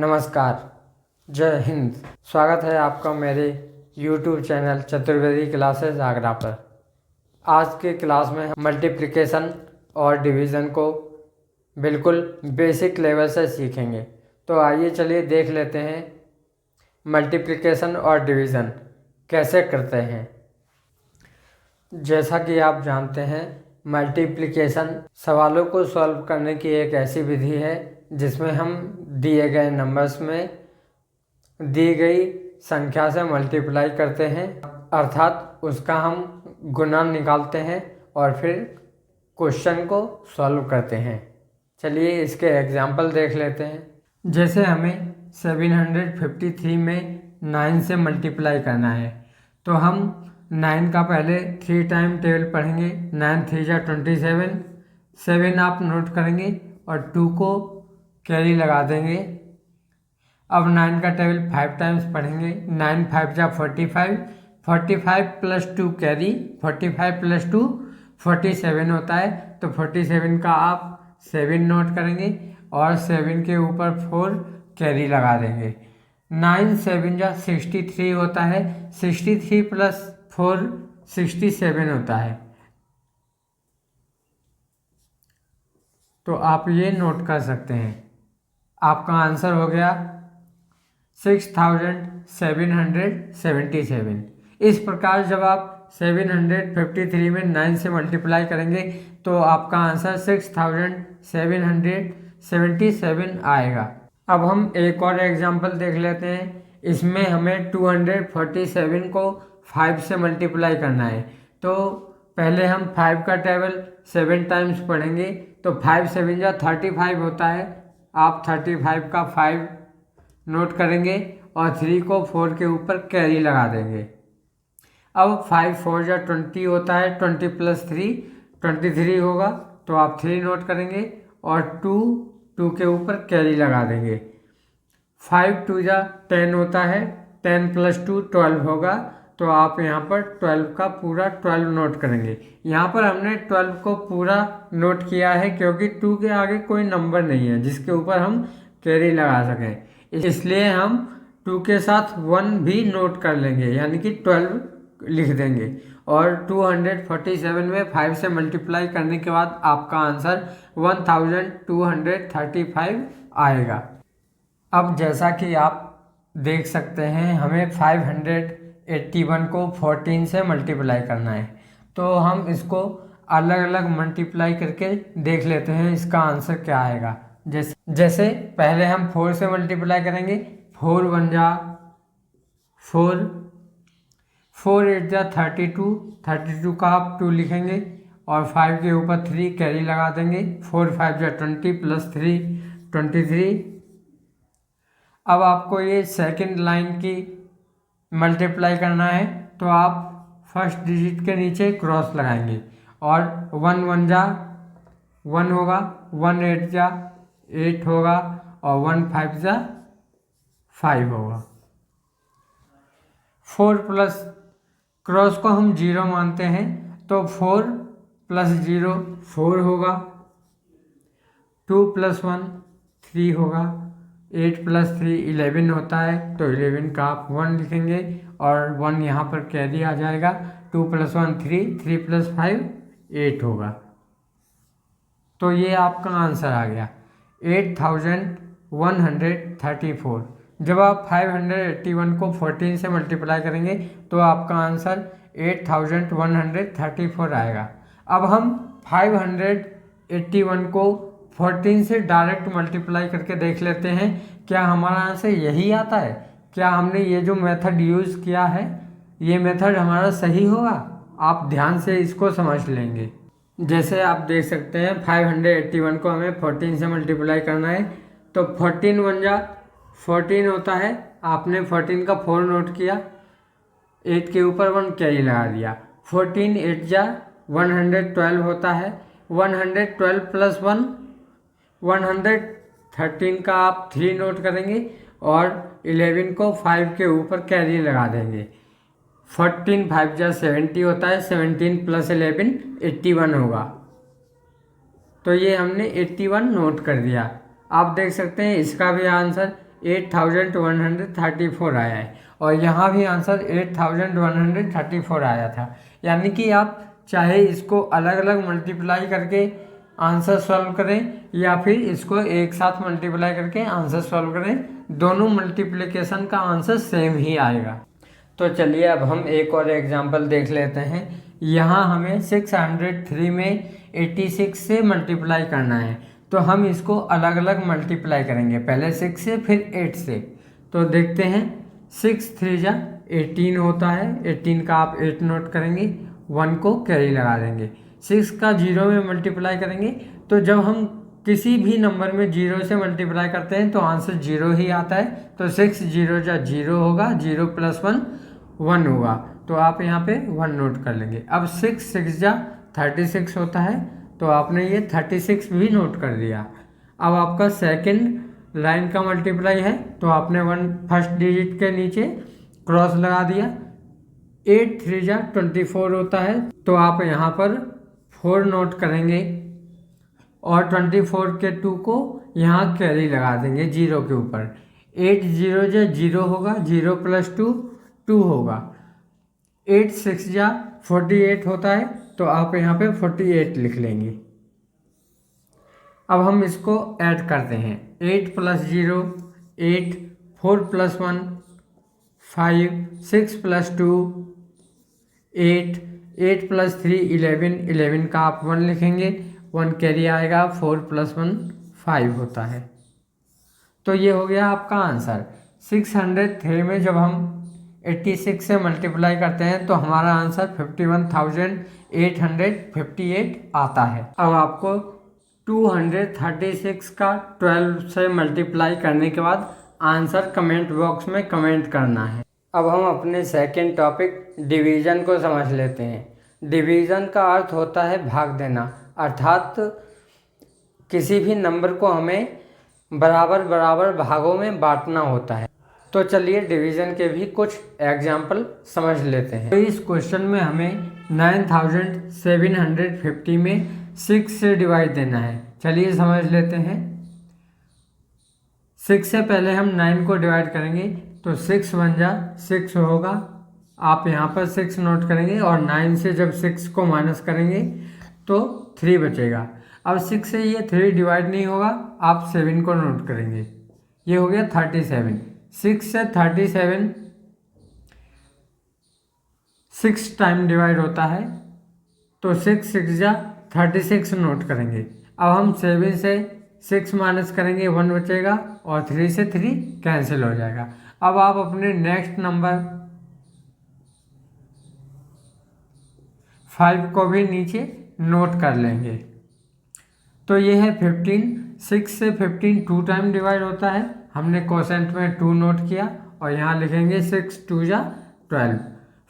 नमस्कार, जय हिंद। स्वागत है आपका मेरे YouTube channel Chaturvedi classes Agra पर। आज के क्लास में हम मल्टीप्लिकेशन और डिवीज़न को बिल्कुल बेसिक लेवल से सीखेंगे। तो आइए चलिए देख लेते हैं मल्टीप्लिकेशन और डिवीज़न कैसे करते हैं। जैसा कि आप जानते हैं, मल्टीप्लिकेशन सवालों को सॉल्व करने की एक ऐसी विधि है जिसमें हम दिए गए नंबर्स में दी गई संख्या से मल्टीप्लाई करते हैं, अर्थात उसका हम गुणा निकालते हैं और फिर क्वेश्चन को सॉल्व करते हैं। चलिए इसके एग्जाम्पल देख लेते हैं। जैसे हमें 753 में 9 से मल्टीप्लाई करना है, तो हम 9 का पहले 3 टाइम टेबल पढ़ेंगे। 9 3 जा 27, 7 आप नोट करेंगे और 2 को कैरी लगा देंगे। अब 9 का टेबल 5 टाइम्स पढ़ेंगे। 9 5 जा 45, 45 प्लस 2 कैरी, 45 प्लस 2 47 होता है। तो 47 का आप 7 नोट करेंगे और 7 के ऊपर 4 कैरी लगा देंगे। 9 7 जा 63 होता है। 63 प्लस 4 67 होता है। तो आप ये नोट कर सकते हैं। आपका आंसर हो गया 6777। इस प्रकार जब आप 753 में 9 से मल्टीप्लाई करेंगे तो आपका आंसर 6777 आएगा। अब हम एक और एग्जांपल देख लेते हैं। इसमें हमें 247 को 5 से मल्टीप्लाई करना है। तो पहले हम 5 का टेबल 7 टाइम्स पढ़ेंगे। तो 5 7 जा 35 होता है। आप 35 का 5 नोट करेंगे और 3 को 4 के ऊपर कैरी लगा देंगे। अब 5 4 जा 20 होता है। 20 प्लस 3 23 होगा। तो आप 3 नोट करेंगे और 2 के ऊपर कैरी लगा देंगे। 5 2 जा 10 होता है। 10 प्लस 2 12 होगा। तो आप यहाँ पर 12 का पूरा 12 नोट करेंगे। यहाँ पर हमने 12 को पूरा नोट किया है क्योंकि 2 के आगे कोई नंबर नहीं है जिसके ऊपर हम कैरी लगा सकें, इसलिए हम 2 के साथ 1 भी नोट कर लेंगे, यानी कि 12 लिख देंगे। और 247 में 5 से मल्टीप्लाई करने के बाद आपका आंसर 1235 आएगा। अब जैसा कि आप देख सकते हैं, हमें 581 को 14 से मल्टीप्लाई करना है। तो हम इसको अलग अलग मल्टीप्लाई करके देख लेते हैं इसका आंसर क्या आएगा। जैसे पहले हम 4 से मल्टीप्लाई करेंगे। 4 1 जा 4, 4 8 जा 32 का आप 2 लिखेंगे और 5 के ऊपर 3 कैरी लगा देंगे। 4 5 जा 20 प्लस 3 23। अब आपको ये सेकंड लाइन की मल्टीप्लाई करना है, तो आप फर्स्ट डिजिट के नीचे क्रॉस लगाएंगे और 1 1 जा 1 होगा, 1 8 जा 8 होगा और 1 5 जा 5 होगा। 4 प्लस क्रॉस को हम 0 मानते हैं, तो 4 प्लस 0 4 होगा। 2 प्लस 1 3 होगा। 8 प्लस 3 11 होता है। तो 11 का आप 1 लिखेंगे और 1 यहाँ पर कैरी आ जाएगा। 2 प्लस 1 3, 3 प्लस 5 8 होगा। तो ये आपका आंसर आ गया 8134। जब आप 581 को 14 से मल्टीप्लाई करेंगे तो आपका आंसर 8134 आएगा। अब हम 581 को 14 से डायरेक्ट मल्टीप्लाई करके देख लेते हैं क्या हमारा आंसर यही आता है। क्या हमने ये जो मेथड यूज़ किया है ये मेथड हमारा सही होगा। आप ध्यान से इसको समझ लेंगे। जैसे आप देख सकते हैं 581 को हमें 14 से मल्टीप्लाई करना है। तो 14 1 जा 14 होता है। आपने 14 का 4 नोट किया, 8 के ऊपर 1 कैरी लगा दिया। 14 8 जा 112 होता है। 112 प्लस 1 113 का आप 3 नोट करेंगे और 11 को 5 के ऊपर कैरी लगा देंगे। 14 5 जा 70 होता है। 17 प्लस 11 81 होगा। तो ये हमने 81 नोट कर दिया। आप देख सकते हैं इसका भी आंसर 8134 आया है और यहाँ भी आंसर 8134 आया था। यानी कि आप चाहे इसको अलग अलग मल्टीप्लाई करके आंसर सॉल्व करें या फिर इसको एक साथ मल्टीप्लाई करके आंसर सॉल्व करें, दोनों मल्टीप्लिकेशन का आंसर सेम ही आएगा। तो चलिए अब हम एक और एग्जांपल देख लेते हैं। यहाँ हमें 603 में 86 से मल्टीप्लाई करना है, तो हम इसको अलग अलग मल्टीप्लाई करेंगे, पहले 6 से फिर 8 से। तो देखते हैं, 6 3 जा 18 होता है, 18 का आप 8 नोट करेंगे, 1 को कैरी लगा देंगे। 6 का 0 में मल्टीप्लाई करेंगे, तो जब हम किसी भी नंबर में 0 से मल्टीप्लाई करते हैं तो आंसर 0 ही आता है। तो 6 0 जा 0 होगा, 0 + 1 1 होगा, तो आप यहाँ पे 1 नोट कर लेंगे। अब 6 6 जा 36 होता है, तो आपने ये 36 भी नोट कर दिया। अब आपका सेकंड लाइन का मल्टीप्लाई है, तो आपने 1 फर्स्ट डिजिट के नीचे क्रॉस लगा दिया। 8 3 जा 24 होता है, तो आप यहाँ पर 4 नोट करेंगे और 24 के 2 को यहाँ कैरी लगा देंगे 0 के ऊपर। 8 0 जा 0 होगा, 0 + 2 2 होगा। 8 6 जा 48 होता है, तो आप यहाँ पे 48 लिख लेंगे। अब हम इसको ऐड करते हैं, 8 + 0 8, 4 + 1 5, 6 + 2 8, 8 + 3 11, 11 का आप 1 लिखेंगे, 1 कैरी आएगा, 4 + 1 5 होता है। तो ये हो गया आपका आंसर। 603 में जब हम 86 से मल्टीप्लाई करते हैं तो हमारा आंसर 51,858 आता है। अब आपको 236 का 12 से मल्टीप्लाई करने के बाद आंसर कमेंट बॉक्स में कमेंट करना है। अब हम अपने सेकंड टॉपिक डिवीज़न को समझ लेते हैं। डिवीज़न का अर्थ होता है भाग देना, अर्थात किसी भी नंबर को हमें बराबर बराबर भागों में बांटना होता है। तो चलिए डिवीज़न के भी कुछ एग्जाम्पल समझ लेते हैं। तो इस क्वेश्चन में हमें 9750 में 6 से डिवाइड देना है। चलिए समझ लेते हैं। 6 से पहले हम 9 को डिवाइड करेंगे, तो 6 1 जा 6 होगा, आप यहाँ पर 6 नोट करेंगे और 9 से जब 6 को माइनस करेंगे तो 3 बचेगा। अब 6 से ये 3 डिवाइड नहीं होगा, आप 7 को नोट करेंगे, ये हो गया 37। 6 से 37 6 टाइम डिवाइड होता है, तो 6 6 जा 36 नोट करेंगे। अब हम 7 से 6 माइनस करेंगे, 1 बचेगा और 3 से 3 कैंसिल हो जाएगा। अब आप अपने नेक्स्ट नंबर 5 को भी नीचे नोट कर लेंगे। तो ये है 15। 6 से 15 2 टाइम डिवाइड होता है, हमने कोसेंट में 2 नोट किया और यहाँ लिखेंगे 6 2 जा 12।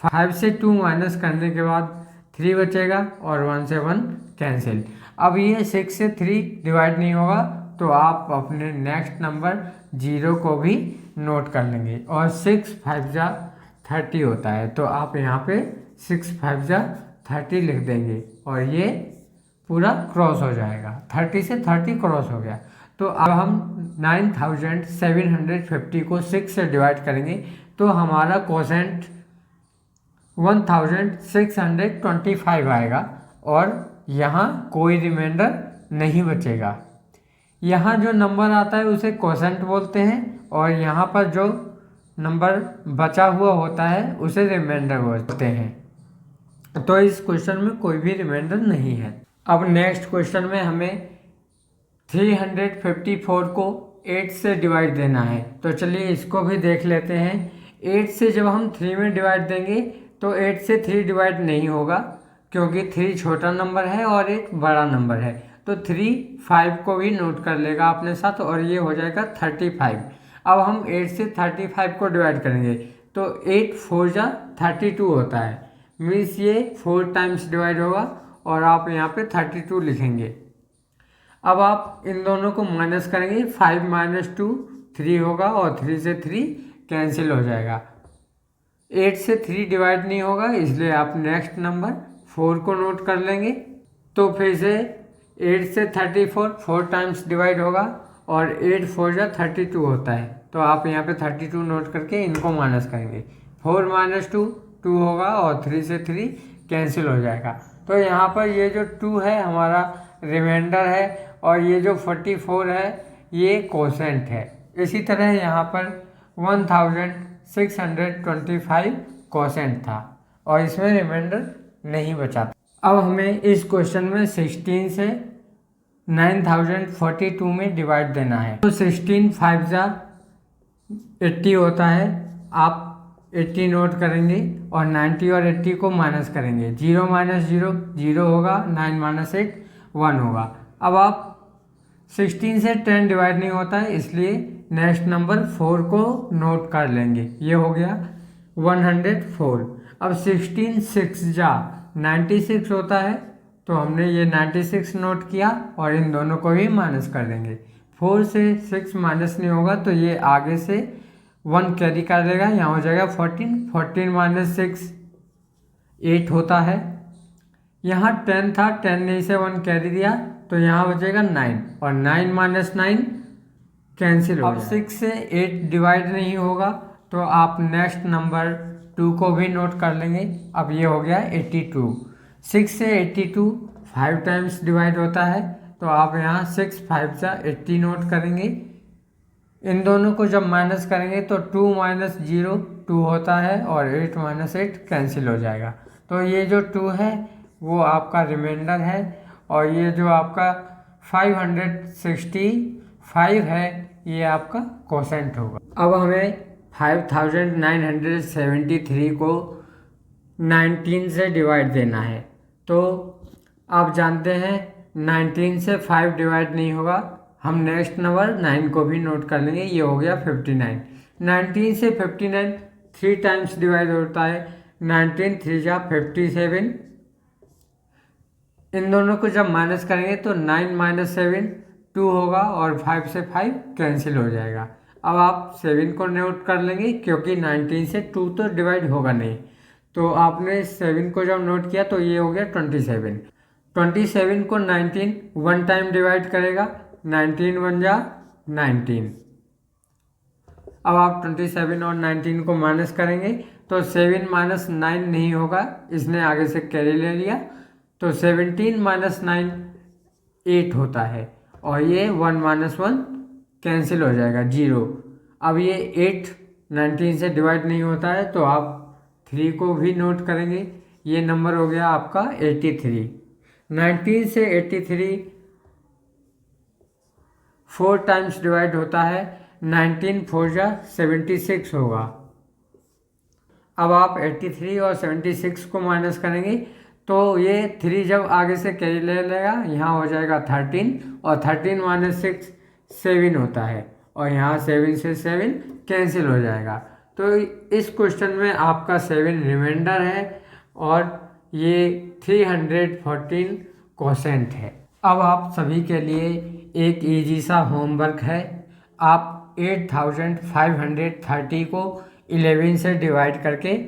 5 से 2 माइनस करने के बाद 3 बचेगा और 1 से 1 कैंसिल। अब ये 6 से 3 डिवाइड नहीं होगा, तो आप अपने नेक्स्ट नंबर 0 को भी नोट कर लेंगे और 6 5 जा 30 होता है, तो आप यहाँ पे 6 5 जा 30 लिख देंगे और ये पूरा क्रॉस हो जाएगा। 30 से 30 क्रॉस हो गया। तो अब हम 9750 को 6 से डिवाइड करेंगे, तो हमारा कोसेंट 1625 आएगा और यहाँ कोई रिमाइंडर नहीं बचेगा। यहाँ जो नंबर आता है उसे कोसेंट बोलते हैं और यहाँ पर जो नंबर बचा हुआ होता है उसे रिमाइंडर बोलते हैं। तो इस क्वेश्चन में कोई भी रिमाइंडर नहीं है। अब नेक्स्ट क्वेश्चन में हमें 354 को 8 से डिवाइड देना है। तो चलिए इसको भी देख लेते हैं। 8 से जब हम 3 में डिवाइड देंगे तो 8 से 3 डिवाइड नहीं होगा, क्योंकि 3 छोटा नंबर है और 8 बड़ा नंबर है। तो 3 5 को भी नोट कर लेगा अपने साथ और ये हो जाएगा 35। अब हम 8 से 35 को डिवाइड करेंगे, तो 8 4 जा 32 होता है, मीन्स ये 4 टाइम्स डिवाइड होगा और आप यहाँ पे 32 लिखेंगे। अब आप इन दोनों को माइनस करेंगे, 5 - 2 3 होगा और 3 से 3 कैंसिल हो जाएगा। 8 से 3 डिवाइड नहीं होगा, इसलिए आप नेक्स्ट नंबर 4 को नोट कर लेंगे। तो फिर से 8 से 34 4 टाइम्स डिवाइड होगा और 8 4 जा 32 होता है, तो आप यहाँ पे 32 नोट करके इनको माइनस करेंगे। 4 - 2 2 होगा और 3 से 3 कैंसिल हो जाएगा। तो यहाँ पर ये जो 2 है हमारा रिमाइंडर है और ये जो 44 है ये कोसेंट है। इसी तरह यहाँ पर 1625 कोसेंट था और इसमें रिमाइंडर नहीं बचा था। अब हमें इस क्वेश्चन में 16 से 9042 में डिवाइड देना है। तो 16 5 जा 80 होता है, आप 80 नोट करेंगे और 90 और 80 को माइनस करेंगे। 0 - 0 0 होगा, 9 - 8 1 होगा। अब आप 16 से 10 डिवाइड नहीं होता है, इसलिए नेक्स्ट नंबर 4 को नोट कर लेंगे। ये हो गया 104। अब 16 6 जा 96 होता है, तो हमने ये 96 नोट किया और इन दोनों को भी माइनस कर देंगे। 4 से 6 माइनस नहीं होगा तो ये आगे से 1 कैरी कर देगा, यहाँ हो जाएगा 14। 14 - 6 8 होता है। यहाँ 10 था, 10 ने इसे 1 कैरी दिया तो यहाँ बचेगा 9 और 9 - 9 कैंसिल हो गया। अब 6 से 8 डिवाइड नहीं होगा तो आप नेक्स्ट नंबर 2 को भी नोट कर लेंगे। अब ये हो गया 82। 6 से 82 5 टाइम्स डिवाइड होता है, तो आप यहाँ 6 5 जा 80 नोट करेंगे। इन दोनों को जब माइनस करेंगे तो 2 - 0 2 होता है और 8 - 8 कैंसिल हो जाएगा। तो ये जो 2 है वो आपका रिमाइंडर है और ये जो आपका 565 है ये आपका कोसेंट होगा। अब हमें 5973 को 19 से डिवाइड देना है। तो आप जानते हैं 19 से 5 डिवाइड नहीं होगा, हम नेक्स्ट नंबर 9 को भी नोट कर लेंगे। ये हो गया 59। 19 से 59 3 टाइम्स डिवाइड होता है। 19 3 जा 57। इन दोनों को जब माइनस करेंगे तो 9 - 7 2 होगा और 5 से 5 कैंसिल हो जाएगा। अब आप 7 को नोट कर लेंगे क्योंकि 19 से 2 तो डिवाइड होगा नहीं, तो आपने 7 को जब नोट किया तो ये हो गया 27। 27 को 19 1 टाइम डिवाइड करेगा, 19 1 जा 19। अब आप 27 और 19 को माइनस करेंगे तो 7 - 9 नहीं होगा, इसने आगे से कैरी ले लिया, तो 17 - 9 8 होता है और ये 1 - 1 कैंसिल हो जाएगा 0। अब ये 8 19 से डिवाइड नहीं होता है तो आप 3 को भी नोट करेंगे। ये नंबर हो गया आपका 83। 19 से 83 4 टाइम्स डिवाइड होता है। 19 4 जा 76 होगा। अब आप 83 और 76 को माइनस करेंगे तो ये 3 जब आगे से कैरी ले लेगा, यहाँ हो जाएगा 13 और 13 - 6 7 होता है और यहाँ 7 से 7 कैंसिल हो जाएगा। तो इस क्वेश्चन में आपका 7 रिमाइंडर है और ये 314 कोसेंट है। अब आप सभी के लिए एक इजी सा होमवर्क है। आप 8530 को 11 से डिवाइड करके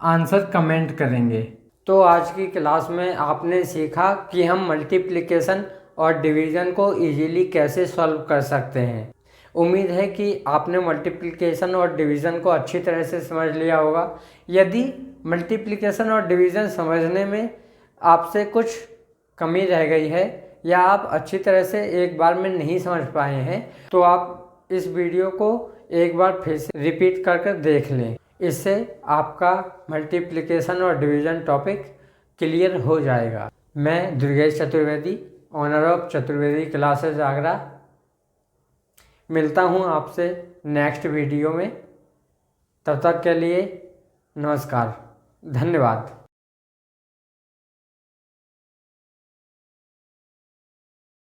आंसर कमेंट करेंगे। तो आज की क्लास में आपने सीखा कि हम मल्टीप्लिकेशन और डिवीज़न को इजीली कैसे सॉल्व कर सकते हैं। उम्मीद है कि आपने मल्टीप्लिकेशन और डिवीज़न को अच्छी तरह से समझ लिया होगा। यदि मल्टीप्लिकेशन और डिवीज़न समझने में आपसे कुछ कमी रह गई है या आप अच्छी तरह से एक बार में नहीं समझ पाए हैं तो आप इस वीडियो को एक बार फिर से रिपीट करके देख लें। इससे आपका मल्टीप्लिकेशन और डिवीज़न टॉपिक क्लियर हो जाएगा। मैं Durgesh Chaturvedi, owner of Chaturvedi classes Agra, मिलता हूँ आपसे नेक्स्ट वीडियो में। तब तक के लिए नमस्कार, धन्यवाद।